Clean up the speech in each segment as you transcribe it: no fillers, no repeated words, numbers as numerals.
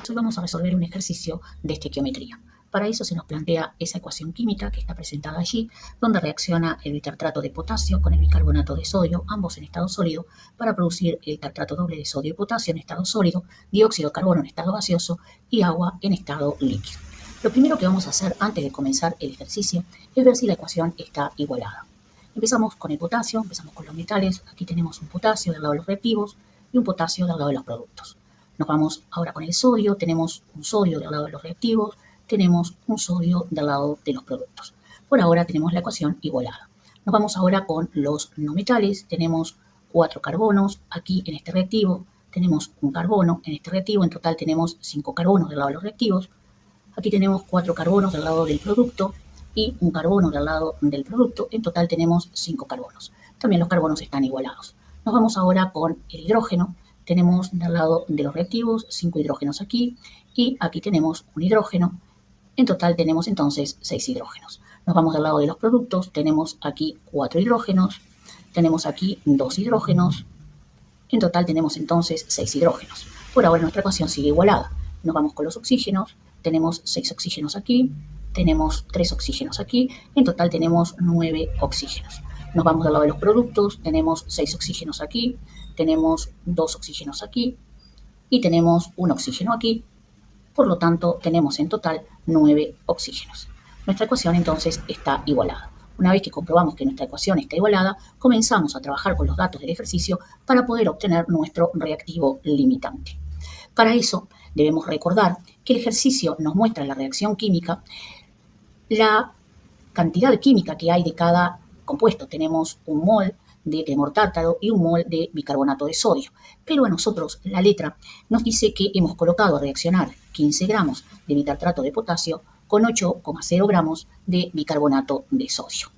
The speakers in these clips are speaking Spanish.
Hoy vamos a resolver un ejercicio de estequiometría. Para eso se nos plantea esa ecuación química que está presentada allí, donde reacciona el bitartrato de potasio con el bicarbonato de sodio, ambos en estado sólido, para producir el tartrato doble de sodio y potasio en estado sólido, dióxido de carbono en estado gaseoso y agua en estado líquido. Lo primero que vamos a hacer antes de comenzar el ejercicio es ver si la ecuación está igualada. Empezamos con el potasio, empezamos con los metales. Aquí tenemos un potasio del lado de los reactivos y un potasio del lado de los productos. Nos vamos ahora con el sodio, tenemos un sodio del lado de los reactivos, tenemos un sodio del lado de los productos. Por ahora tenemos la ecuación igualada. Nos vamos ahora con los no metales, tenemos 4 carbonos aquí en este reactivo, tenemos un carbono en este reactivo, en total tenemos 5 carbonos del lado de los reactivos. Aquí tenemos 4 carbonos del lado del producto y un carbono del lado del producto, en total tenemos 5 carbonos. También los carbonos están igualados. Nos vamos ahora con el hidrógeno. Tenemos del lado de los reactivos 5 hidrógenos aquí y aquí tenemos un hidrógeno. En total tenemos entonces 6 hidrógenos. Nos vamos del lado de los productos, tenemos aquí 4 hidrógenos, tenemos aquí 2 hidrógenos. En total tenemos entonces 6 hidrógenos. Por ahora nuestra ecuación sigue igualada. Nos vamos con los oxígenos, tenemos 6 oxígenos aquí, tenemos 3 oxígenos aquí, en total tenemos 9 oxígenos. Nos vamos del lado de los productos, tenemos 6 oxígenos aquí, tenemos 2 oxígenos aquí y tenemos un oxígeno aquí. Por lo tanto, tenemos en total 9 oxígenos. Nuestra ecuación entonces está igualada. Una vez que comprobamos que nuestra ecuación está igualada, comenzamos a trabajar con los datos del ejercicio para poder obtener nuestro reactivo limitante. Para eso, debemos recordar que el ejercicio nos muestra en la reacción química la cantidad química que hay de cada compuesto. Tenemos un mol de cremor tártaro y un mol de bicarbonato de sodio. Pero a nosotros la letra nos dice que hemos colocado a reaccionar 15 gramos de bitartrato de potasio con 8,0 gramos de bicarbonato de sodio.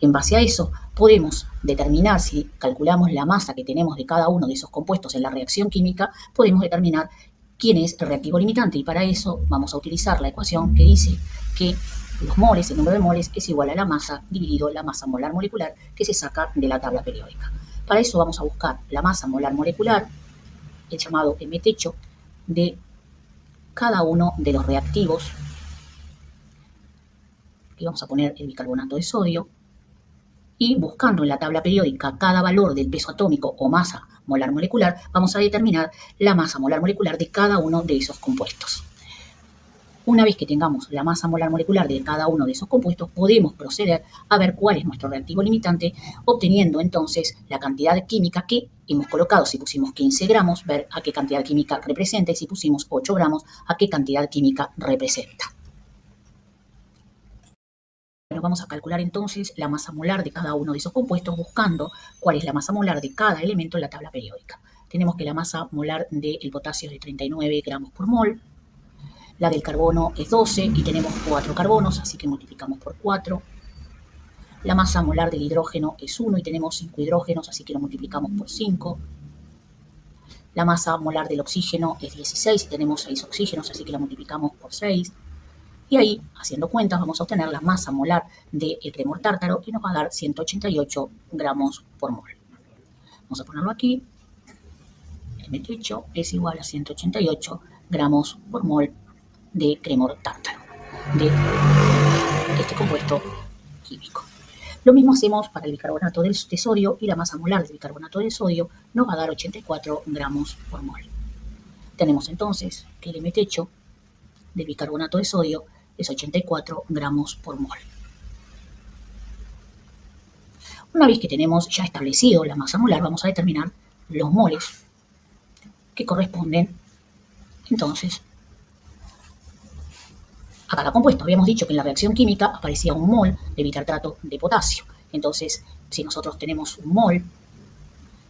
En base a eso, podemos determinar, si calculamos la masa que tenemos de cada uno de esos compuestos en la reacción química, podemos determinar quién es el reactivo limitante. Y para eso vamos a utilizar la ecuación que dice que los moles, el número de moles, es igual a la masa dividido la masa molar molecular que se saca de la tabla periódica. Para eso vamos a buscar la masa molar molecular, el llamado M techo, de cada uno de los reactivos. Aquí vamos a poner el bicarbonato de sodio. Y buscando en la tabla periódica cada valor del peso atómico o masa molar molecular, vamos a determinar la masa molar molecular de cada uno de esos compuestos. Una vez que tengamos la masa molar molecular de cada uno de esos compuestos, podemos proceder a ver cuál es nuestro reactivo limitante, obteniendo entonces la cantidad química que hemos colocado. Si pusimos 15 gramos, ver a qué cantidad química representa, y si pusimos 8 gramos, a qué cantidad química representa. Bueno, vamos a calcular entonces la masa molar de cada uno de esos compuestos buscando cuál es la masa molar de cada elemento en la tabla periódica. Tenemos que la masa molar del potasio es de 39 gramos por mol, la del carbono es 12 y tenemos 4 carbonos, así que multiplicamos por 4. La masa molar del hidrógeno es 1 y tenemos 5 hidrógenos, así que lo multiplicamos por 5. La masa molar del oxígeno es 16 y tenemos 6 oxígenos, así que la multiplicamos por 6. Y ahí, haciendo cuentas, vamos a obtener la masa molar del cremor tártaro y nos va a dar 188 gramos por mol. Vamos a ponerlo aquí. El M techo es igual a 188 gramos por mol de cremor tártaro, de este compuesto químico. Lo mismo hacemos para el bicarbonato de sodio, y la masa molar del bicarbonato de sodio nos va a dar 84 gramos por mol. Tenemos entonces que el M techo del bicarbonato de sodio es 84 gramos por mol. Una vez que tenemos ya establecido la masa molar, vamos a determinar los moles que corresponden entonces a cada compuesto. Habíamos dicho que en la reacción química aparecía un mol de bitartrato de potasio. Entonces, si nosotros tenemos un mol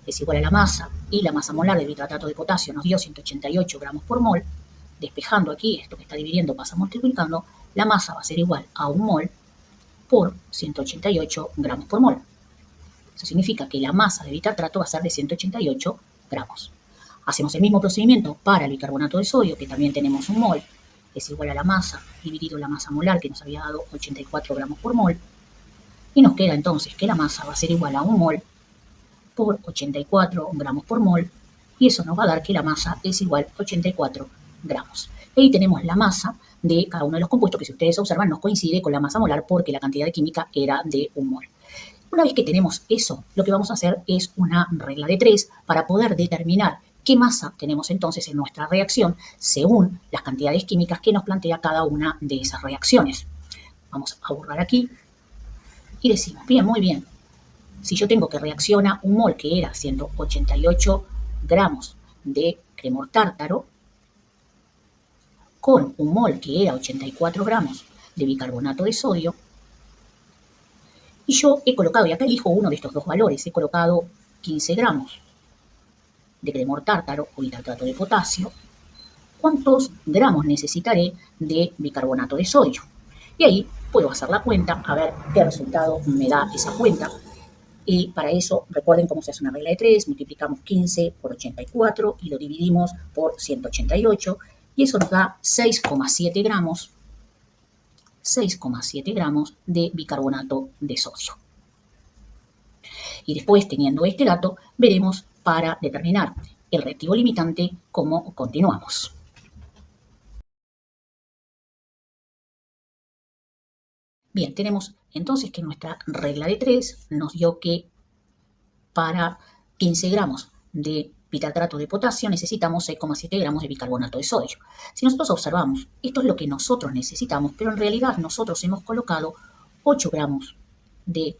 es igual a la masa, y la masa molar del bitartrato de potasio nos dio 188 gramos por mol, despejando aquí esto que está dividiendo pasa multiplicando, la masa va a ser igual a un mol por 188 gramos por mol. Eso significa que la masa de bitartrato va a ser de 188 gramos. Hacemos el mismo procedimiento para el bicarbonato de sodio, que también tenemos un mol, es igual a la masa dividido la masa molar, que nos había dado 84 gramos por mol. Y nos queda entonces que la masa va a ser igual a un mol por 84 gramos por mol, y eso nos va a dar que la masa es igual a 84 gramos. Y ahí tenemos la masa de cada uno de los compuestos que, si ustedes observan, nos coincide con la masa molar porque la cantidad de química era de 1 mol. Una vez que tenemos eso, lo que vamos a hacer es una regla de 3 para poder determinar qué masa tenemos entonces en nuestra reacción según las cantidades químicas que nos plantea cada una de esas reacciones. Vamos a borrar aquí y decimos, bien, muy bien, si yo tengo que reacciona 1 mol, que era 188 gramos de cremor tártaro, con 1 mol, que era 84 gramos de bicarbonato de sodio, y yo he colocado, y acá elijo uno de estos dos valores, he colocado 15 gramos de cremor tártaro o hidrato de potasio, ¿cuántos gramos necesitaré de bicarbonato de sodio? Y ahí puedo hacer la cuenta, a ver qué resultado me da esa cuenta. Y para eso, recuerden cómo se hace una regla de 3, multiplicamos 15 por 84 y lo dividimos por 188, y eso nos da 6,7 gramos, 6,7 gramos de bicarbonato de sodio. Y después, teniendo este dato, veremos para determinar el reactivo limitante cómo continuamos. Bien, tenemos entonces que nuestra regla de 3 nos dio que para 15 gramos de bitartrato de potasio necesitamos 6,7 gramos de bicarbonato de sodio. Si nosotros observamos, esto es lo que nosotros necesitamos, pero en realidad nosotros hemos colocado 8 gramos de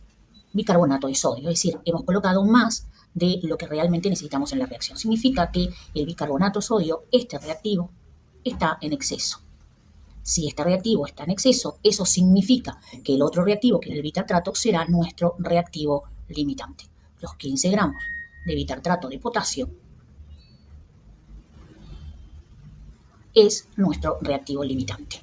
bicarbonato de sodio, es decir, hemos colocado más de lo que realmente necesitamos en la reacción. Significa que el bicarbonato de sodio, este reactivo, está en exceso. Si este reactivo está en exceso, eso significa que el otro reactivo, que es el bitartrato, será nuestro reactivo limitante. Los 15 gramos de bitartrato de potasio es nuestro reactivo limitante.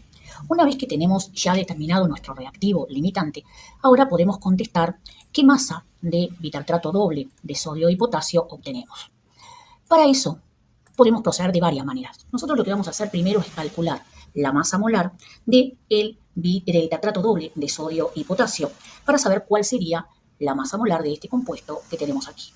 Una vez que tenemos ya determinado nuestro reactivo limitante, ahora podemos contestar qué masa de bitartrato doble de sodio y potasio obtenemos. Para eso podemos proceder de varias maneras. Nosotros lo que vamos a hacer primero es calcular la masa molar del bitartrato doble de sodio y potasio para saber cuál sería la masa molar de este compuesto que tenemos aquí.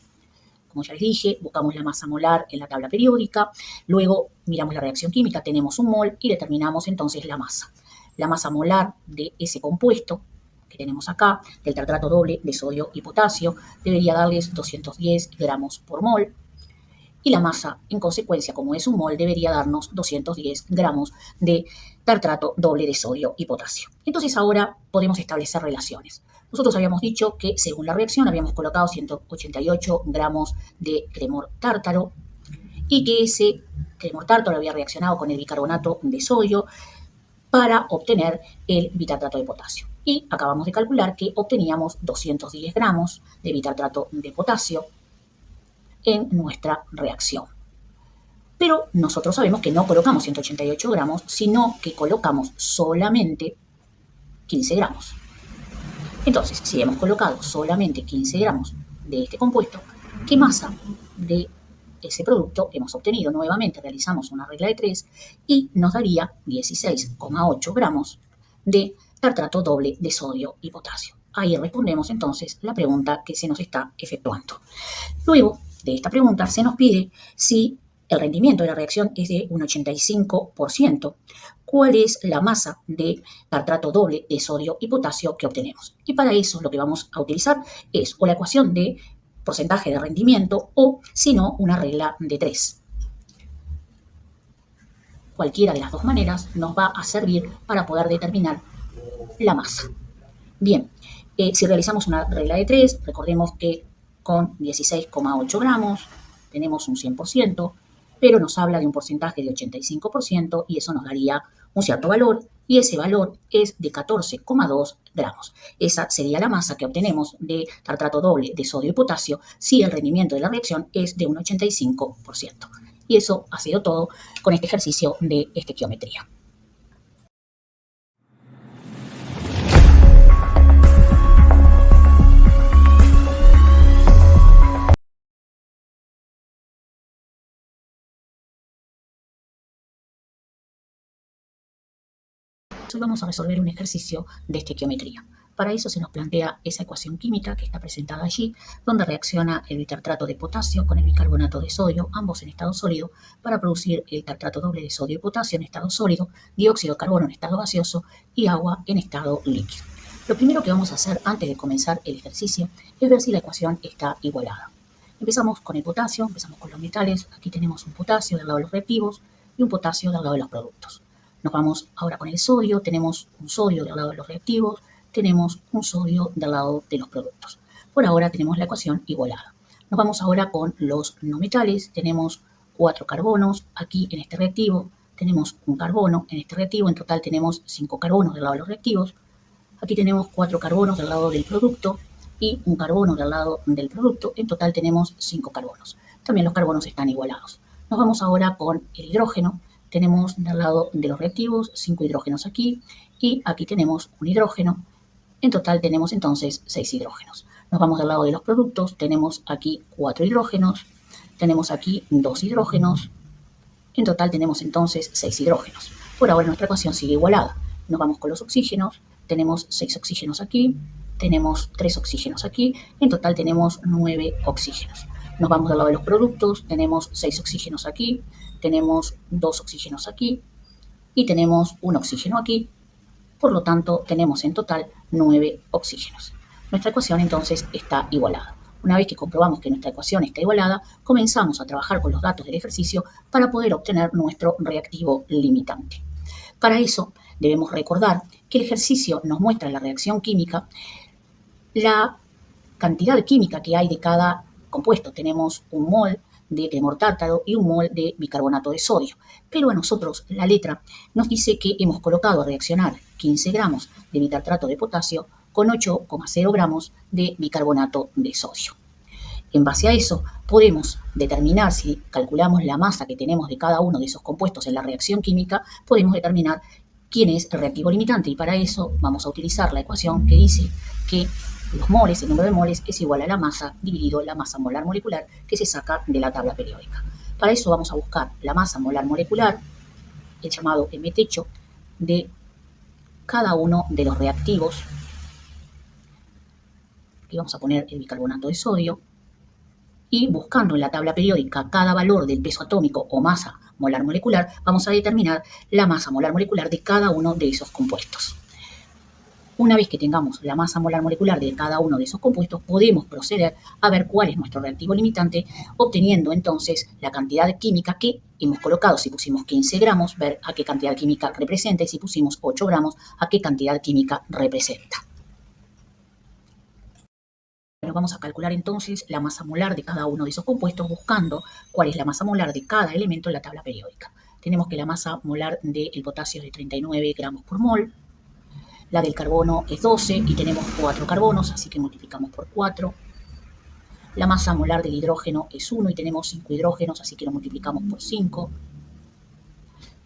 Como ya les dije, buscamos la masa molar en la tabla periódica, luego miramos la reacción química, tenemos 1 mol y determinamos entonces la masa. La masa molar de ese compuesto que tenemos acá, del tartrato doble de sodio y potasio, debería darles 210 gramos por mol. Y la masa, en consecuencia, como es 1 mol, debería darnos 210 gramos de tartrato doble de sodio y potasio. Entonces ahora podemos establecer relaciones. Nosotros habíamos dicho que según la reacción habíamos colocado 188 gramos de cremor tártaro y que ese cremor tártaro había reaccionado con el bicarbonato de sodio para obtener el bitartrato de potasio. Y acabamos de calcular que obteníamos 210 gramos de bitartrato de potasio en nuestra reacción. Pero nosotros sabemos que no colocamos 188 gramos, sino que colocamos solamente 15 gramos. Entonces, si hemos colocado solamente 15 gramos de este compuesto, ¿qué masa de ese producto hemos obtenido? Nuevamente realizamos una regla de 3 y nos daría 16,8 gramos de tartrato doble de sodio y potasio. Ahí respondemos entonces la pregunta que se nos está efectuando. Luego de esta pregunta se nos pide si el rendimiento de la reacción es de un 85%, ¿cuál es la masa de tartrato doble de sodio y potasio que obtenemos? Y para eso lo que vamos a utilizar es o la ecuación de porcentaje de rendimiento o, si no, una regla de 3. Cualquiera de las dos maneras nos va a servir para poder determinar la masa. Bien, si realizamos una regla de 3, recordemos que con 16,8 gramos tenemos un 100%, pero nos habla de un porcentaje de 85% y eso nos daría un cierto valor y ese valor es de 14,2 gramos. Esa sería la masa que obtenemos de tartrato doble de sodio y potasio si el rendimiento de la reacción es de un 85%. Y eso ha sido todo con este ejercicio de estequiometría. Hoy vamos a resolver un ejercicio de estequiometría. Para eso se nos plantea esa ecuación química que está presentada allí, donde reacciona el bitartrato de potasio con el bicarbonato de sodio, ambos en estado sólido, para producir el tartrato doble de sodio y potasio en estado sólido, dióxido de carbono en estado gaseoso y agua en estado líquido. Lo primero que vamos a hacer antes de comenzar el ejercicio es ver si la ecuación está igualada. Empezamos con el potasio, empezamos con los metales. Aquí tenemos un potasio del lado de los reactivos y un potasio del lado de los productos. Nos vamos ahora con el sodio, tenemos un sodio del lado de los reactivos, tenemos un sodio del lado de los productos. Por ahora tenemos la ecuación igualada. Nos vamos ahora con los no metales, tenemos 4 carbonos aquí en este reactivo, tenemos un carbono en este reactivo, en total tenemos 5 carbonos del lado de los reactivos. Aquí tenemos 4 carbonos del lado del producto y un carbono del lado del producto, en total tenemos 5 carbonos. También los carbonos están igualados. Nos vamos ahora con el hidrógeno. Tenemos del lado de los reactivos 5 hidrógenos aquí y aquí tenemos un hidrógeno. En total tenemos entonces 6 hidrógenos. Nos vamos del lado de los productos, tenemos aquí 4 hidrógenos, tenemos aquí 2 hidrógenos, en total tenemos entonces 6 hidrógenos. Por ahora nuestra ecuación sigue igualada. Nos vamos con los oxígenos, tenemos 6 oxígenos aquí, tenemos 3 oxígenos aquí, en total tenemos 9 oxígenos. Nos vamos del lado de los productos, tenemos 6 oxígenos aquí, tenemos 2 oxígenos aquí y tenemos un oxígeno aquí. Por lo tanto, tenemos en total 9 oxígenos. Nuestra ecuación entonces está igualada. Una vez que comprobamos que nuestra ecuación está igualada, comenzamos a trabajar con los datos del ejercicio para poder obtener nuestro reactivo limitante. Para eso, debemos recordar que el ejercicio nos muestra en la reacción química la cantidad química que hay de cada compuesto. Tenemos un mol de cremor tártaro y un mol de bicarbonato de sodio. Pero a nosotros la letra nos dice que hemos colocado a reaccionar 15 gramos de bitartrato de potasio con 8,0 gramos de bicarbonato de sodio. En base a eso, podemos determinar, si calculamos la masa que tenemos de cada uno de esos compuestos en la reacción química, podemos determinar quién es el reactivo limitante y para eso vamos a utilizar la ecuación que dice que los moles, el número de moles es igual a la masa dividido la masa molar molecular que se saca de la tabla periódica. Para eso vamos a buscar la masa molar molecular, el llamado M techo, de cada uno de los reactivos. Aquí vamos a poner el bicarbonato de sodio y buscando en la tabla periódica cada valor del peso atómico o masa molar molecular, vamos a determinar la masa molar molecular de cada uno de esos compuestos. Una vez que tengamos la masa molar molecular de cada uno de esos compuestos, podemos proceder a ver cuál es nuestro reactivo limitante, obteniendo entonces la cantidad química que hemos colocado. Si pusimos 15 gramos, ver a qué cantidad química representa, y si pusimos 8 gramos, a qué cantidad química representa. Bueno, vamos a calcular entonces la masa molar de cada uno de esos compuestos, buscando cuál es la masa molar de cada elemento en la tabla periódica. Tenemos que la masa molar del potasio es de 39 gramos por mol. La del carbono es 12 y tenemos 4 carbonos, así que multiplicamos por 4. La masa molar del hidrógeno es 1 y tenemos 5 hidrógenos, así que lo multiplicamos por 5.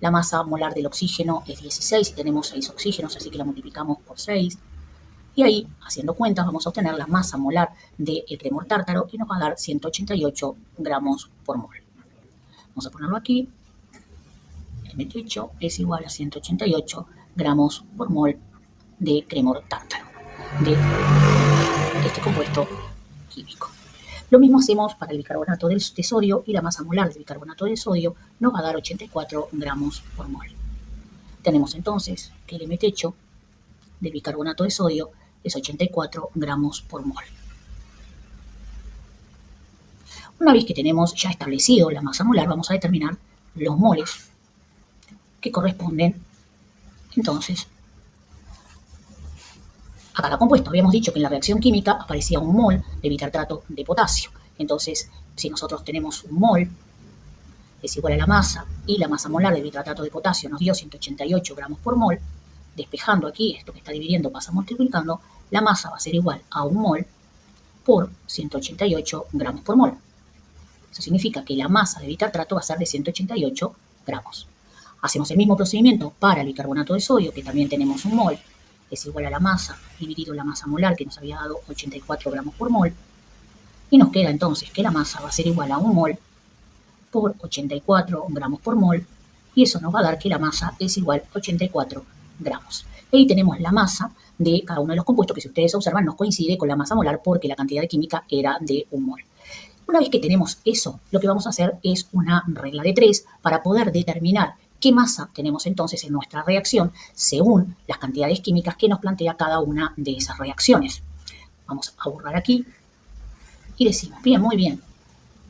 La masa molar del oxígeno es 16 y tenemos 6 oxígenos, así que la multiplicamos por 6. Y ahí, haciendo cuentas, vamos a obtener la masa molar del cremor tártaro y nos va a dar 188 gramos por mol. Vamos a ponerlo aquí. El metecho es igual a 188 gramos por mol de cremor tártaro, de este compuesto químico. Lo mismo hacemos para el bicarbonato de sodio y la masa molar del bicarbonato de sodio nos va a dar 84 gramos por mol. Tenemos entonces que el M-techo del bicarbonato de sodio es 84 gramos por mol. Una vez que tenemos ya establecido la masa molar, vamos a determinar los moles que corresponden entonces a cada compuesto. Habíamos dicho que en la reacción química aparecía un mol de bitartrato de potasio. Entonces, si nosotros tenemos un mol es igual a la masa y la masa molar del bitartrato de potasio nos dio 188 gramos por mol, despejando aquí esto que está dividiendo pasa multiplicando, la masa va a ser igual a un mol por 188 gramos por mol. Eso significa que la masa de bitartrato va a ser de 188 gramos. Hacemos el mismo procedimiento para el bicarbonato de sodio, que también tenemos un mol, es igual a la masa dividido la masa molar que nos había dado 84 gramos por mol. Y nos queda entonces que la masa va a ser igual a un mol por 84 gramos por mol. Y eso nos va a dar que la masa es igual a 84 gramos. Ahí tenemos la masa de cada uno de los compuestos, que si ustedes observan nos coincide con la masa molar porque la cantidad de química era de 1 mol. Una vez que tenemos eso, lo que vamos a hacer es una regla de 3 para poder determinar qué masa tenemos entonces en nuestra reacción según las cantidades químicas que nos plantea cada una de esas reacciones. Vamos a borrar aquí y decimos, bien, muy bien,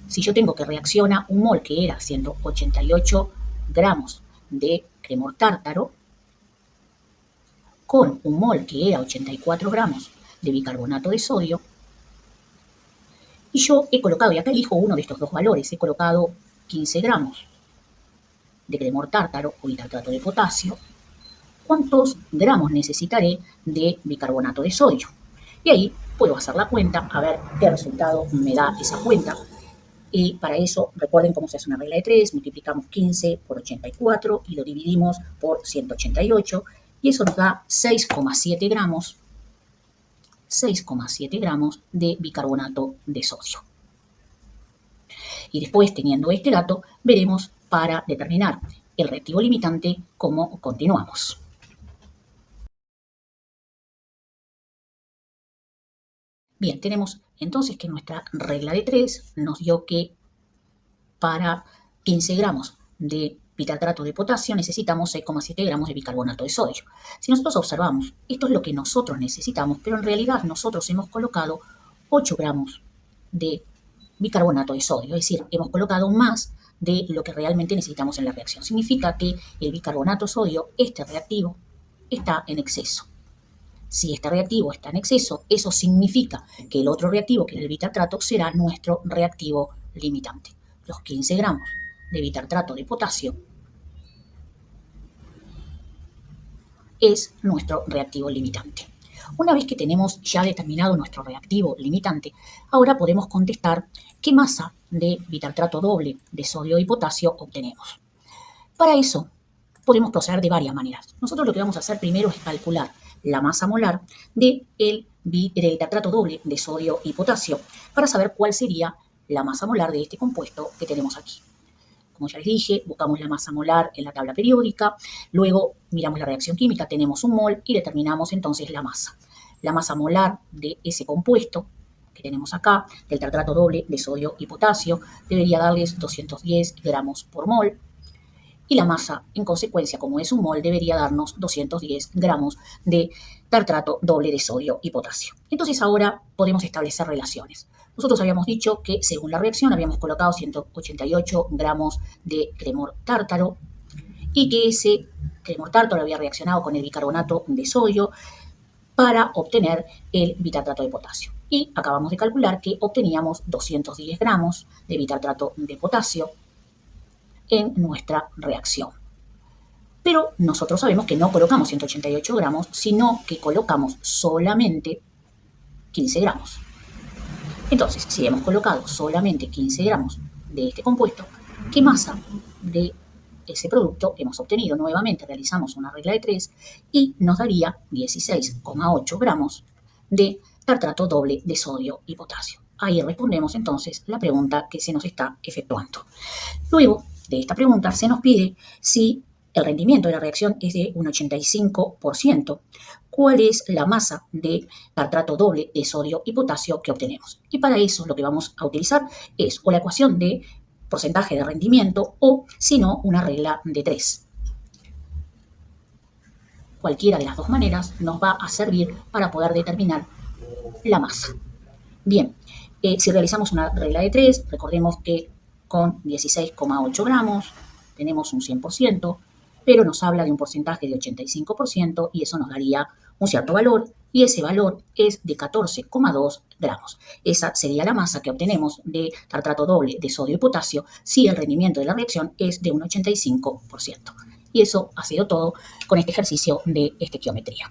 si yo tengo que reacciona 1 mol, que era 188 gramos de cremor tártaro, con 1 mol, que era 84 gramos de bicarbonato de sodio, y yo he colocado, y acá elijo uno de estos dos valores, he colocado 15 gramos de cremor tártaro o bitartrato de potasio, ¿cuántos gramos necesitaré de bicarbonato de sodio? Y ahí puedo hacer la cuenta, a ver qué resultado me da esa cuenta. Y para eso, recuerden cómo se hace una regla de 3, multiplicamos 15 por 84 y lo dividimos por 188, y eso nos da 6,7 gramos de bicarbonato de sodio. Y después, teniendo este dato, veremos para determinar el reactivo limitante cómo continuamos. Bien, tenemos entonces que nuestra regla de 3 nos dio que para 15 gramos de bitartrato de potasio necesitamos 6,7 gramos de bicarbonato de sodio. Si nosotros observamos, esto es lo que nosotros necesitamos, pero en realidad nosotros hemos colocado 8 gramos de bicarbonato de sodio, es decir, hemos colocado más de lo que realmente necesitamos en la reacción. Significa que el bicarbonato de sodio, este reactivo, está en exceso. Si este reactivo está en exceso, eso significa que el otro reactivo, que es el bitartrato, será nuestro reactivo limitante. Los 15 gramos de bitartrato de potasio es nuestro reactivo limitante. Una vez que tenemos ya determinado nuestro reactivo limitante, ahora podemos contestar qué masa de bitartrato doble de sodio y potasio obtenemos. Para eso podemos proceder de varias maneras. Nosotros lo que vamos a hacer primero es calcular la masa molar del bitartrato doble de sodio y potasio para saber cuál sería la masa molar de este compuesto que tenemos aquí. Como ya les dije, buscamos la masa molar en la tabla periódica, luego miramos la reacción química, tenemos 1 mol y determinamos entonces la masa. La masa molar de ese compuesto que tenemos acá, del tartrato doble de sodio y potasio, debería darles 210 gramos por mol. Y la masa, en consecuencia, como es 1 mol, debería darnos 210 gramos de tartrato doble de sodio y potasio. Entonces ahora podemos establecer relaciones. Nosotros habíamos dicho que según la reacción habíamos colocado 188 gramos de cremor tártaro y que ese cremor tártaro había reaccionado con el bicarbonato de sodio para obtener el bitartrato de potasio. Y acabamos de calcular que obteníamos 210 gramos de bitartrato de potasio en nuestra reacción. Pero nosotros sabemos que no colocamos 188 gramos, sino que colocamos solamente 15 gramos. Entonces, si hemos colocado solamente 15 gramos de este compuesto, ¿qué masa de ese producto hemos obtenido? Nuevamente realizamos una regla de 3 y nos daría 16,8 gramos de tartrato doble de sodio y potasio. Ahí respondemos entonces la pregunta que se nos está efectuando. Luego de esta pregunta se nos pide si el rendimiento de la reacción es de un 85%, ¿cuál es la masa de tartrato doble de sodio y potasio que obtenemos? Y para eso lo que vamos a utilizar es o la ecuación de porcentaje de rendimiento o, si no, una regla de 3. Cualquiera de las dos maneras nos va a servir para poder determinar la masa. Bien, si realizamos una regla de 3, recordemos que con 16,8 gramos tenemos un 100%, pero nos habla de un porcentaje de 85% y eso nos daría un cierto valor y ese valor es de 14,2 gramos. Esa sería la masa que obtenemos de tartrato doble de sodio y potasio si el rendimiento de la reacción es de un 85%. Y eso ha sido todo con este ejercicio de estequiometría.